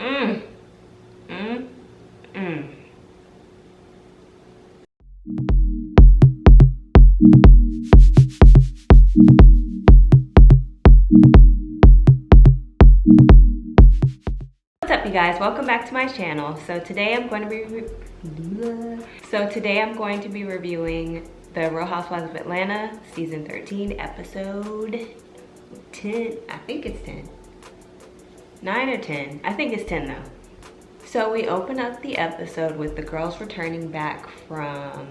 Mm, mm, mm. What's up, you guys? Welcome back to my channel. So today I'm going to be reviewing the Real Housewives of Atlanta season 13 episode 10. I think it's 10. 9 or 10. I think it's 10 though. So we open up the episode with the girls returning back from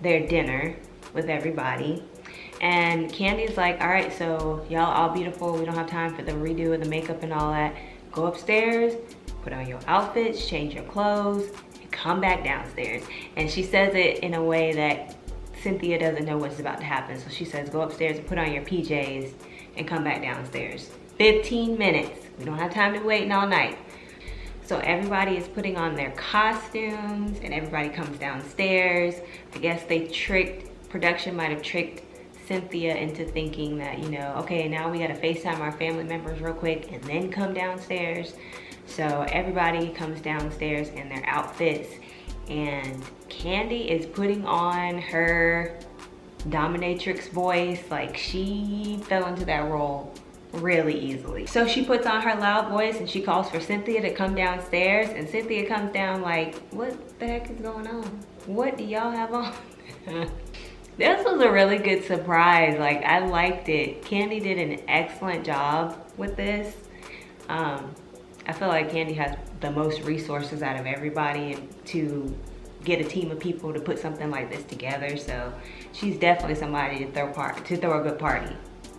their dinner with everybody. And Candy's like, all right, so y'all all beautiful. We don't have time for the redo of the makeup and all that. Go upstairs, put on your outfits, change your clothes, and come back downstairs. And she says it in a way that Cynthia doesn't know what's about to happen. So she says, go upstairs and put on your PJs and come back downstairs. 15 minutes. We don't have time to wait all night. So everybody is putting on their costumes and everybody comes downstairs. I guess production might have tricked Cynthia into thinking that, you know, okay, now we gotta FaceTime our family members real quick and then come downstairs. So everybody comes downstairs in their outfits and Candy is putting on her dominatrix voice. Like, she fell into that role really easily. So she puts on her loud voice and she calls for Cynthia to come downstairs, and Cynthia comes down like, what the heck is going on? What do y'all have on? This was a really good surprise. Like, I liked it. Candy did an excellent job with this. I feel like Candy has the most resources out of everybody to get a team of people to put something like this together. So she's definitely somebody to throw a good party.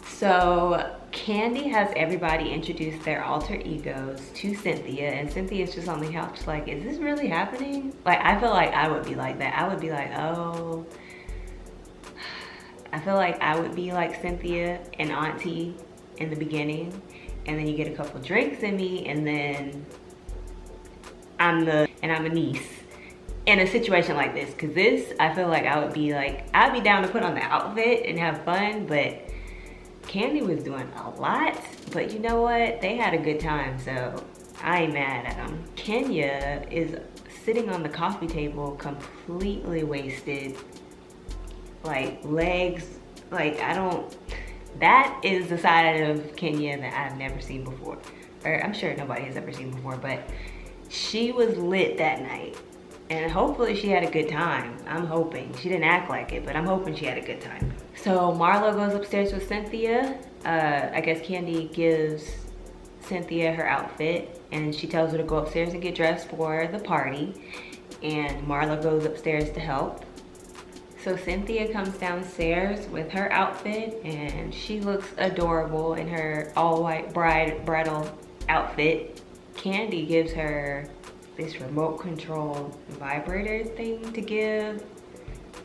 So Candy has everybody introduce their alter egos to Cynthia, and Cynthia's just on the couch like, is this really happening? Like, I feel like I would be like that. I would be like, oh. I feel like I would be like Cynthia and Auntie in the beginning, and then you get a couple drinks in me, and then I'm a niece in a situation like this. Cause this, I feel like I would be like, I'd be down to put on the outfit and have fun, but Candy was doing a lot. But you know what? They had a good time, so I ain't mad at them. Kenya is sitting on the coffee table completely wasted. Like, legs, like, that is the side of Kenya that I've never seen before. Or I'm sure nobody has ever seen before, but she was lit that night. And hopefully she had a good time. I'm hoping. She didn't act like it, but I'm hoping she had a good time. So Marlo goes upstairs with Cynthia. I guess Candy gives Cynthia her outfit and she tells her to go upstairs and get dressed for the party. And Marlo goes upstairs to help. So Cynthia comes downstairs with her outfit and she looks adorable in her all-white bridal outfit. Candy gives her this remote control vibrator thing to give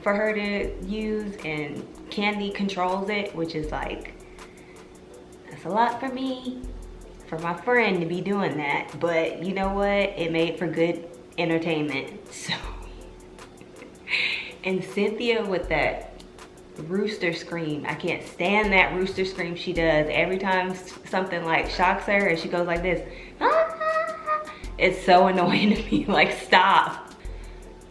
for her to use, and Candy controls it, which is like, that's a lot for me, for my friend to be doing that. But you know what? It made for good entertainment. So. And Cynthia with that rooster scream. I can't stand that rooster scream she does every time something like shocks her and she goes like this. Ah! It's so annoying to me, like, stop.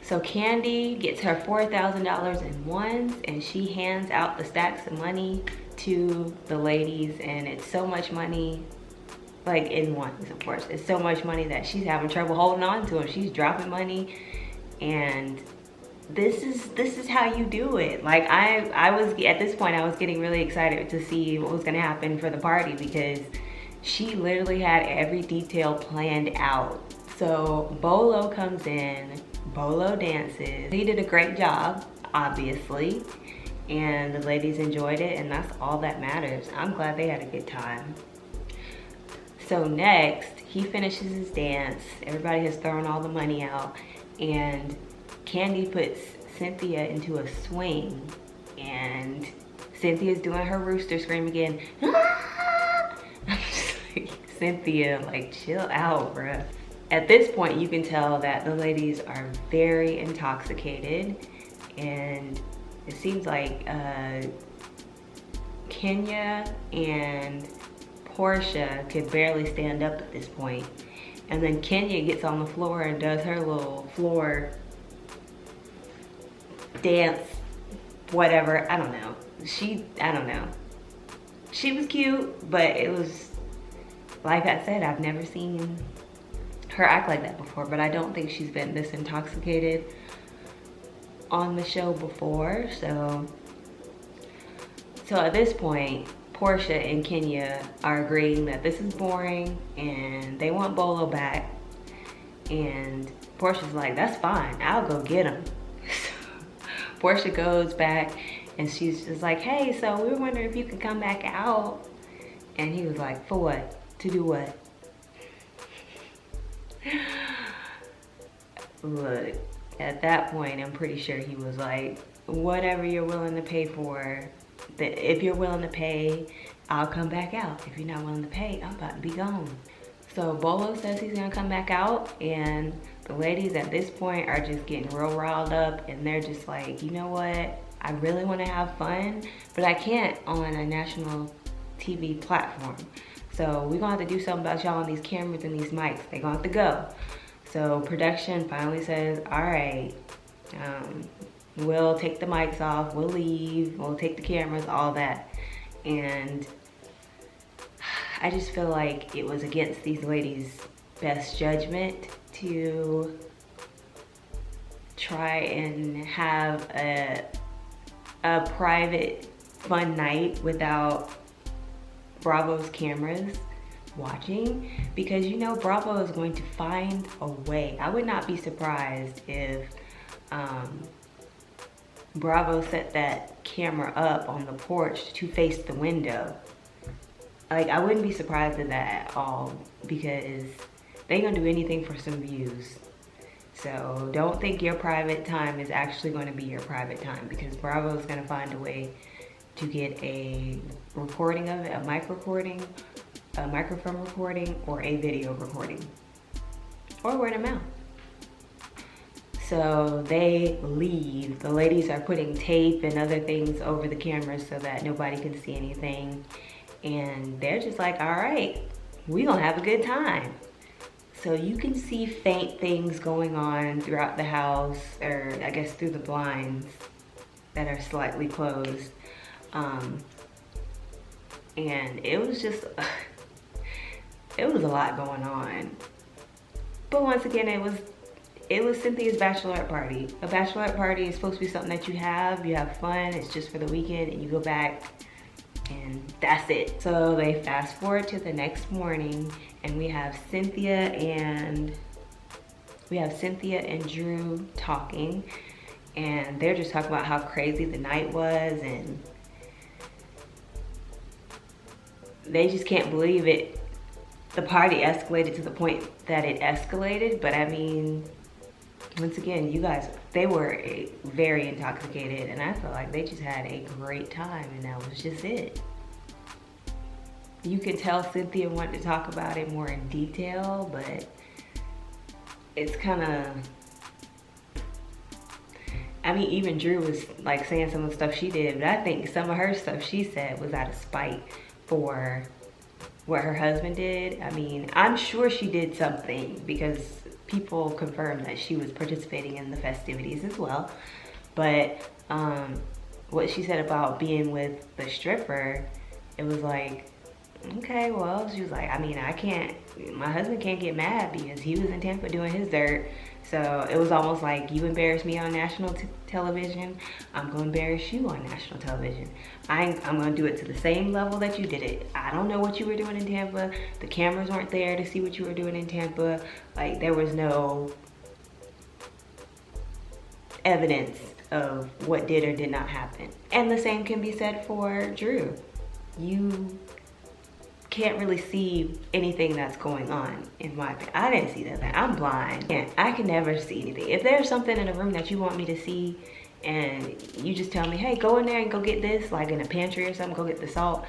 So Candy gets her $4,000 in ones and she hands out the stacks of money to the ladies, and it's so much money, like in ones of course. It's so much money that she's having trouble holding on to them. She's dropping money, and this is how you do it. Like, I was, at this point I was getting really excited to see what was gonna happen for the party, because she literally had every detail planned out. So Bolo comes in, Bolo dances. He did a great job, obviously, and the ladies enjoyed it, and that's all that matters. I'm glad they had a good time. So next, he finishes his dance. Everybody has thrown all the money out, and Candy puts Cynthia into a swing, and Cynthia's doing her rooster scream again. I'm just like, Cynthia, like, chill out, bruh. At this point, you can tell that the ladies are very intoxicated, and it seems like Kenya and Portia could barely stand up at this point. And then Kenya gets on the floor and does her little floor dance, whatever. I don't know. I don't know. She was cute, but it was, like I said, I've never seen her act like that before, but I don't think she's been this intoxicated on the show before. So at this point, Portia and Kenya are agreeing that this is boring and they want Bolo back. And Portia's like, that's fine, I'll go get him. Portia goes back and she's just like, hey, so we were wondering if you could come back out. And he was like, for what? To do what? Look, at that point, I'm pretty sure he was like, whatever you're willing to pay for, if you're willing to pay, I'll come back out. If you're not willing to pay, I'm about to be gone. So Bolo says he's gonna come back out, and the ladies at this point are just getting real riled up, and they're just like, you know what? I really wanna have fun, but I can't on a national TV platform. So we're gonna have to do something about y'all on these cameras and these mics. They're gonna have to go. So production finally says, all right, we'll take the mics off, we'll leave, we'll take the cameras, all that. And I just feel like it was against these ladies' best judgment to try and have a private fun night without Bravo's cameras watching, because you know Bravo is going to find a way. I would not be surprised if Bravo set that camera up on the porch to face the window. Like, I wouldn't be surprised at that at all, because they're gonna do anything for some views. So don't think your private time is actually going to be your private time, because Bravo is going to find a way to get a recording of it, a mic recording, a microphone recording, or a video recording, or word of mouth. So they leave. The ladies are putting tape and other things over the cameras so that nobody can see anything. And they're just like, all right, we gonna have a good time. So you can see faint things going on throughout the house, or I guess through the blinds that are slightly closed. And it was just, it was a lot going on. But once again, it was Cynthia's bachelorette party. A bachelorette party is supposed to be something that you have fun, it's just for the weekend, and you go back and that's it. So they fast forward to the next morning, and we have Cynthia and Drew talking, and they're just talking about how crazy the night was, and they just can't believe it. The party escalated to the point that it escalated, but I mean, once again, you guys, they were very intoxicated, and I feel like they just had a great time, and that was just it. You could tell Cynthia wanted to talk about it more in detail, but it's kind of, I mean, even Drew was like saying some of the stuff she did, but I think some of her stuff she said was out of spite for what her husband did. I mean, I'm sure she did something, because people confirmed that she was participating in the festivities as well. But what she said about being with the stripper, it was like, okay, well, she was like, I mean, my husband can't get mad because he was in Tampa doing his dirt. So it was almost like, you embarrassed me on national television, I'm gonna embarrass you on national television. I'm gonna do it to the same level that you did it. I don't know what you were doing in Tampa. The cameras weren't there to see what you were doing in Tampa. Like, there was no evidence of what did or did not happen. And the same can be said for Drew. You can't really see anything that's going on, in my opinion. I didn't see that. I'm blind. I can never see anything. If there's something in a room that you want me to see, and you just tell me, hey, go in there and go get this, like in a pantry or something, go get the salt,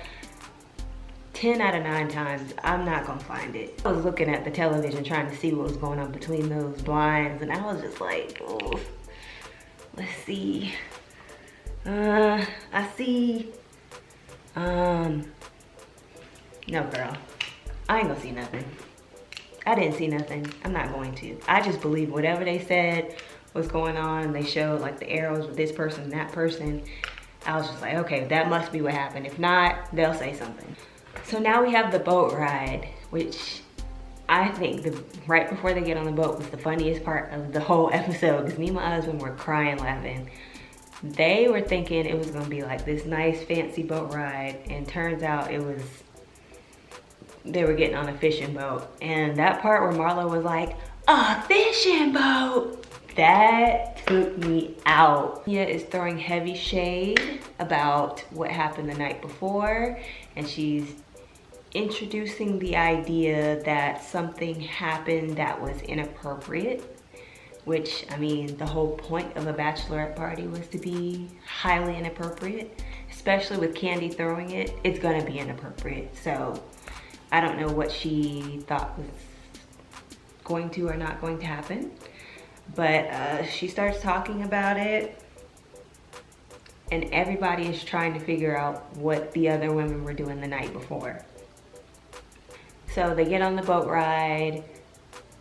10 out of 9 times, I'm not gonna find it. I was looking at the television trying to see what was going on between those blinds, and I was just like, oh, let's see. I see, no girl, I ain't gonna see nothing. I didn't see nothing. I'm not going to. I just believe whatever they said was going on, and they showed like the arrows with this person and that person. I was just like, okay, that must be what happened. If not, they'll say something. So now we have the boat ride, which I think right before they get on the boat was the funniest part of the whole episode, because me and my husband were crying laughing. They were thinking it was gonna be like this nice fancy boat ride, and turns out they were getting on a fishing boat. And that part where Marlo was like, a fishing boat, that took me out. Kenya is throwing heavy shade about what happened the night before, and she's introducing the idea that something happened that was inappropriate, which, I mean, the whole point of a bachelorette party was to be highly inappropriate, especially with Kandi throwing it. It's gonna be inappropriate. So I don't know what she thought was going to or not going to happen, but she starts talking about it, and everybody is trying to figure out what the other women were doing the night before. So they get on the boat ride.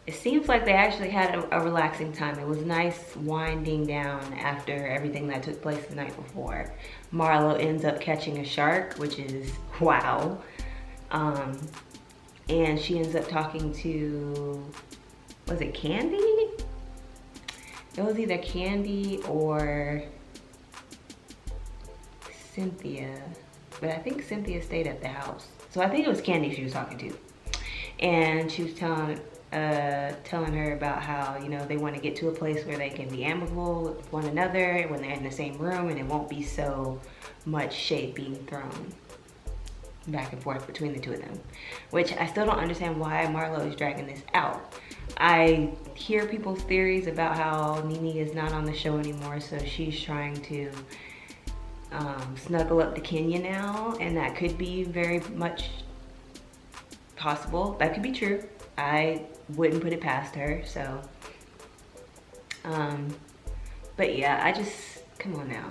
It seems like they actually had a relaxing time. It was nice winding down after everything that took place the night before. Marlo ends up catching a shark, which is wow. And she ends up talking to, was it Kandi? It was either Kandi or Cynthia, but I think Cynthia stayed at the house. So I think it was Kandi she was talking to. And she was telling her about how, you know, they want to get to a place where they can be amicable with one another when they're in the same room, and it won't be so much shade being thrown back and forth between the two of them, which I still don't understand why Marlo is dragging this out. I hear people's theories about how Nene is not on the show anymore, so she's trying to snuggle up to Kenya now, and that could be very much possible. That could be true. I wouldn't put it past her. So but yeah, I just, come on now,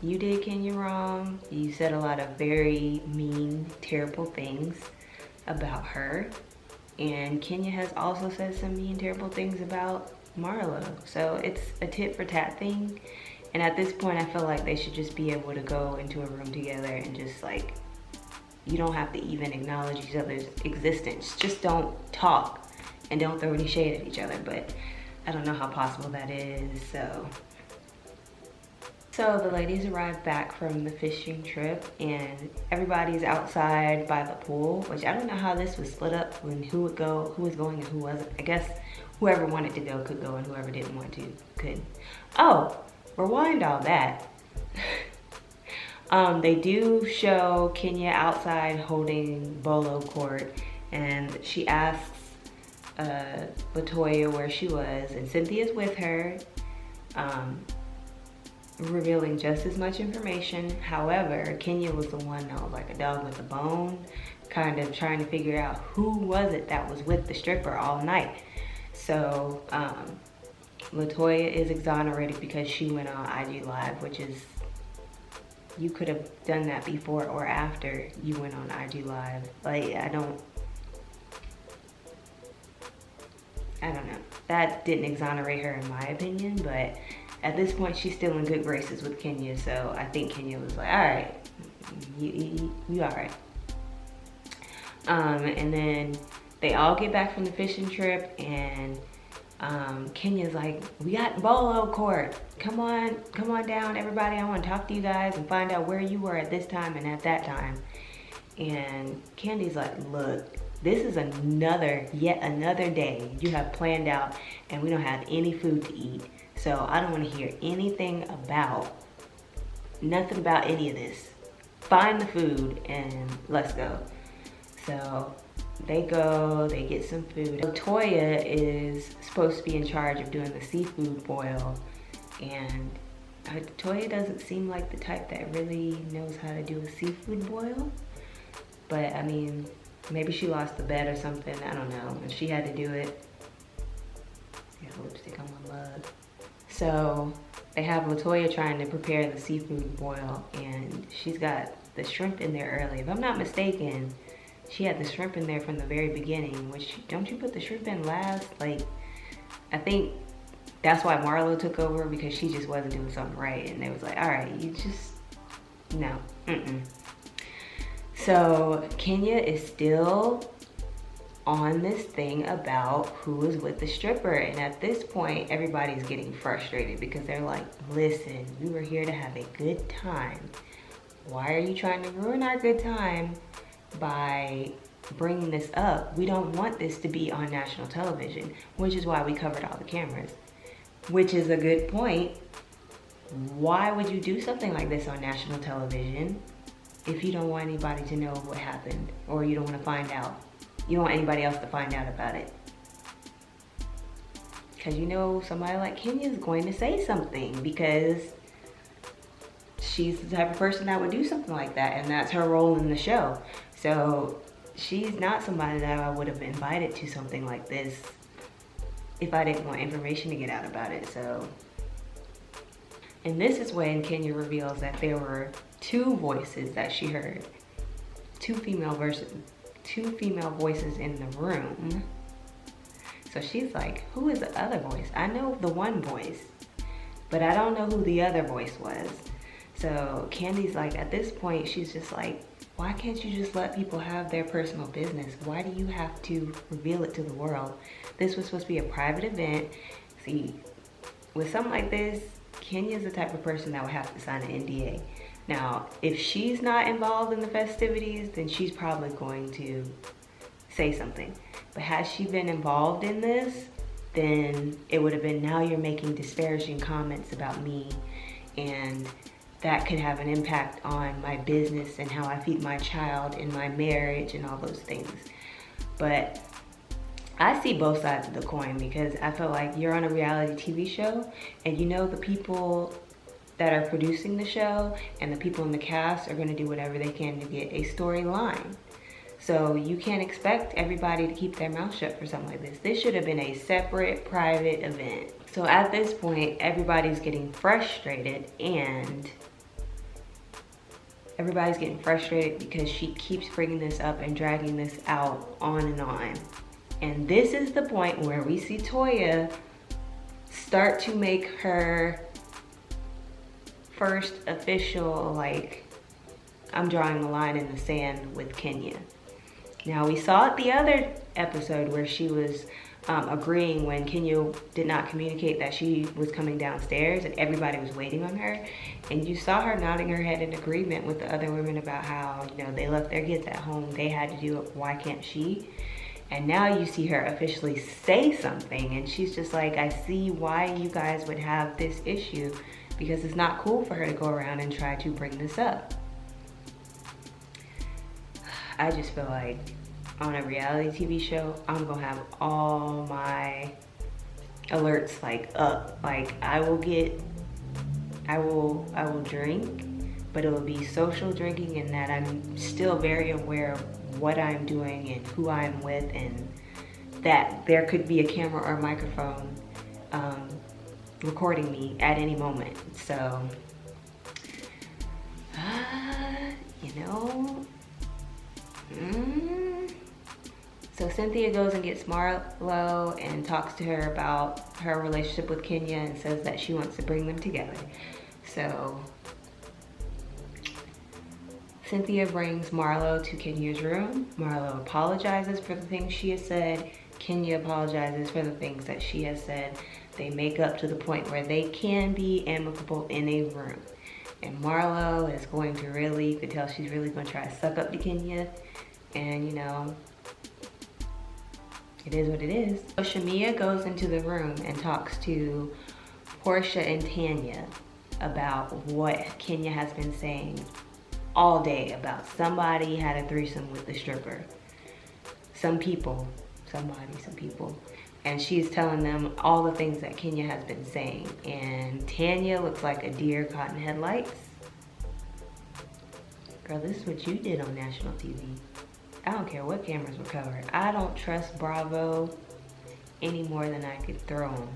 you did Kenya wrong. You said a lot of very mean, terrible things about her, and Kenya has also said some mean, terrible things about Marlo. So it's a tit for tat thing, and at this point I feel like they should just be able to go into a room together and just like, you don't have to even acknowledge each other's existence. Just don't talk and don't throw any shade at each other. But I don't know how possible that is. So the ladies arrived back from the fishing trip, and everybody's outside by the pool, which I don't know how this was split up when who was going and who wasn't. I guess whoever wanted to go could go, and whoever didn't want to couldn't. Oh, rewind all that. They do show Kenya outside holding Bolo court, and she asks Latoya where she was, and Cynthia's with her, revealing just as much information. However, Kenya was the one that was like a dog with a bone, kind of trying to figure out who was it that was with the stripper all night. So Latoya is exonerated because she went on IG Live, which is, you could have done that before or after you went on IG Live. Like, I don't know. That didn't exonerate her in my opinion, but at this point she's still in good graces with Kenya, so I think Kenya was like, all right, you all right. And then they all get back from the fishing trip, and Kenya's like, we got Bolo court. Come on down, everybody. I want to talk to you guys and find out where you were at this time and at that time. And Candy's like, look, this is yet another day you have planned out, and we don't have any food to eat. So I don't want to hear nothing about any of this. Find the food and let's go. So they go, they get some food. Latoya is supposed to be in charge of doing the seafood boil, and Latoya doesn't seem like the type that really knows how to do a seafood boil. But I mean, maybe she lost the bet or something, I don't know, and she had to do it. Got lipstick on my mug. So they have Latoya trying to prepare the seafood boil, and she's got the shrimp in there early. If I'm not mistaken, she had the shrimp in there from the very beginning, which, don't you put the shrimp in last? Like, I think that's why Marlo took over, because she just wasn't doing something right. And they was like, all right, you just, no, So Kenya is still on this thing about who is with the stripper. And at this point, everybody's getting frustrated because they're like, listen, we were here to have a good time. Why are you trying to ruin our good time by bringing this up? We don't want this to be on national television, which is why we covered all the cameras, which is a good point. Why would you do something like this on national television if you don't want anybody to know what happened, or you don't want to find out? You don't want anybody else to find out about it. Because you know somebody like Kenya is going to say something, because she's the type of person that would do something like that, and that's her role in the show. So she's not somebody that I would have invited to something like this if I didn't want information to get out about it. So, and this is when Kenya reveals that there were two voices that she heard, two female voices in the room. So she's like, who is the other voice? I know the one voice, but I don't know who the other voice was. So Candy's like, at this point, she's just like, why can't you just let people have their personal business? Why do you have to reveal it to the world? This was supposed to be a private event. See, with something like this, Kenya's the type of person that would have to sign an NDA. Now, if she's not involved in the festivities, then she's probably going to say something. But has she been involved in this, then it would have been, now you're making disparaging comments about me, and that could have an impact on my business and how I feed my child and my marriage and all those things. But I see both sides of the coin, because I feel like you're on a reality TV show, and you know the people that are producing the show and the people in the cast are going to do whatever they can to get a storyline. So you can't expect everybody to keep their mouth shut for something like this. This should have been a separate, private event. So at this point, everybody's getting frustrated, and because she keeps bringing this up and dragging this out on and on. And this is the point where we see Toya start to make her first official, like, I'm drawing a line in the sand with Kenya. Now, we saw it the other episode where she was agreeing when Kenya did not communicate that she was coming downstairs, and everybody was waiting on her. And you saw her nodding her head in agreement with the other women about how, you know, they left their kids at home, they had to do it, why can't she? And now you see her officially say something, and she's just like, I see why you guys would have this issue, because it's not cool for her to go around and try to bring this up. I just feel like on a reality TV show, I'm gonna have all my alerts like up. Like I will drink, but it will be social drinking, in that I'm still very aware of what I'm doing and who I'm with, and that there could be a camera or a microphone recording me at any moment. So, you know, So Cynthia goes and gets Marlo and talks to her about her relationship with Kenya and says that she wants to bring them together. So Cynthia brings Marlo to Kenya's room. Marlo apologizes for the things she has said. Kenya apologizes for the things that she has said. They make up to the point where they can be amicable in a room. And Marlo is going to really, you can tell she's really going to try to suck up to Kenya. And you know, it is what it is. So Shamia goes into the room and talks to Portia and Tanya about what Kenya has been saying all day about somebody had a threesome with the stripper. Some people. And she's telling them all the things that Kenya has been saying. And Tanya looks like a deer caught in headlights. Girl, this is what you did on national TV. I don't care what cameras were covered. I don't trust Bravo any more than I could throw them.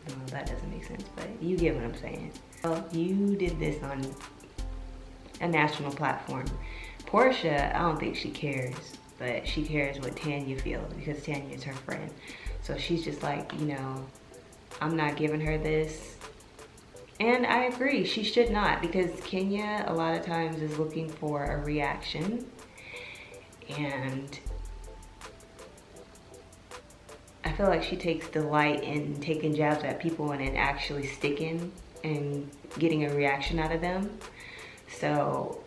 No, that doesn't make sense, but you get what I'm saying. Well, you did this on a national platform. Portia, I don't think she cares, but she cares what Tanya feels because Tanya is her friend. So she's just like, you know, I'm not giving her this. And I agree, she should not, because Kenya a lot of times is looking for a reaction. And I feel like she takes delight in taking jabs at people and then actually sticking and getting a reaction out of them. So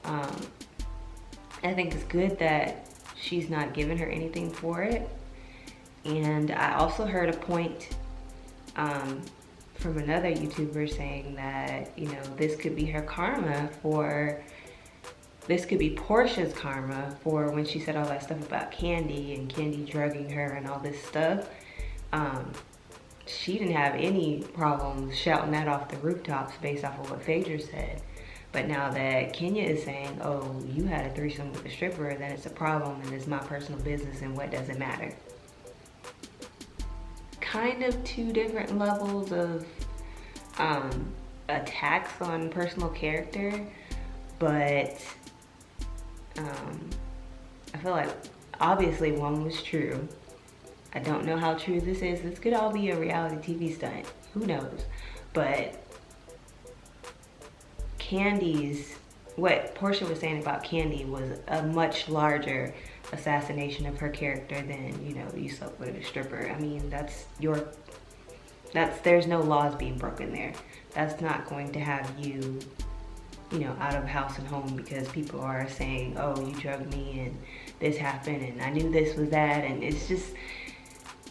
I think it's good that she's not giving her anything for it. And I also heard a point from another YouTuber saying that, you know, this could be her karma for, this could be Portia's karma for when she said all that stuff about Candy and Candy drugging her and all this stuff. She didn't have any problems shouting that off the rooftops based off of what Phaedra said. But now that Kenya is saying, oh, you had a threesome with a stripper, then it's a problem and it's my personal business and what does it matter? Kind of two different levels of attacks on personal character, but I feel like obviously one was true. I don't know how true this is. This could all be a reality TV stunt. Who knows? But Candy's, what Portia was saying about Candy was a much larger assassination of her character than, you know, you slept with a stripper. I mean, there's no laws being broken there. That's not going to have you, you know, out of house and home because people are saying, oh, you drugged me and this happened and I knew this was that, and it's just,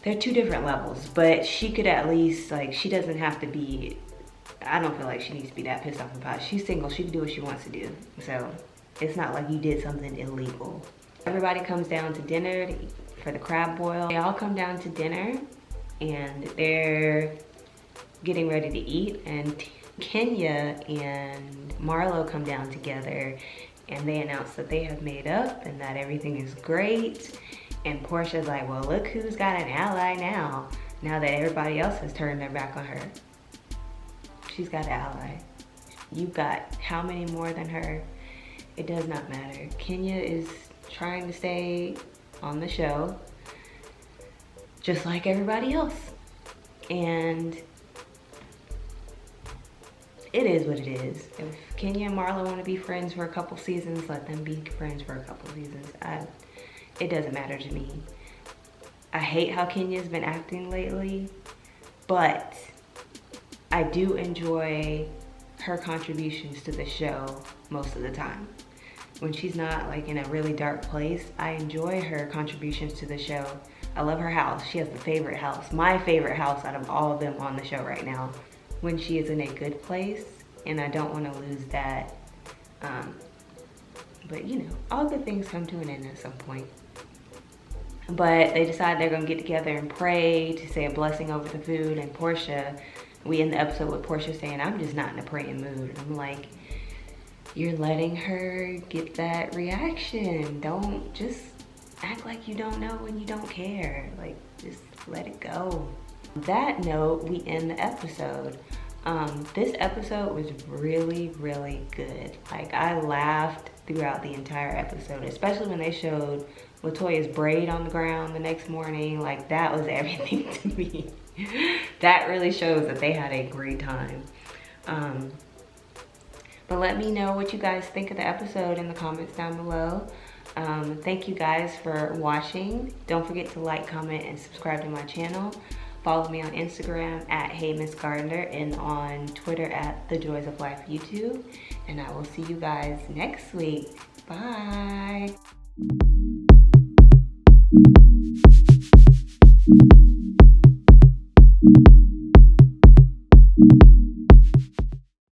they're two different levels. But she could at least, like, she doesn't have to be, I don't feel like she needs to be that pissed off about it. She's single, she can do what she wants to do. So it's not like you did something illegal. Everybody comes down to dinner for the crab boil. They all come down to dinner and they're getting ready to eat, and Kenya and Marlo come down together and they announce that they have made up and that everything is great. And Portia's like, well, look who's got an ally now that everybody else has turned their back on her. She's got an ally. You've got how many more than her? It does not matter. Kenya is trying to stay on the show just like everybody else. And it is what it is. If Kenya and Marlo want to be friends for a couple seasons, let them be friends for a couple seasons. It doesn't matter to me. I hate how Kenya's been acting lately, but I do enjoy her contributions to the show most of the time. When she's not like in a really dark place, I enjoy her contributions to the show. I love her house. She has the favorite house, my favorite house out of all of them on the show right now, when she is in a good place, and I don't want to lose that. But you know, all good things come to an end at some point. But they decide they're gonna get together and pray to say a blessing over the food, and Portia, we end the episode with Portia saying, I'm just not in a praying mood. And I'm like, you're letting her get that reaction. Don't just act like you don't know when you don't care. Like, just let it go. On that note, we end the episode. This episode was really, really good. Like, I laughed throughout the entire episode, especially when they showed LaToya's braid on the ground the next morning. Like, that was everything to me. That really shows that they had a great time. But let me know what you guys think of the episode in the comments down below. Thank you guys for watching. Don't forget to like, comment, and subscribe to my channel. Follow me on Instagram at HeyMissGardner and on Twitter at The Joys of Life YouTube. And I will see you guys next week. Bye.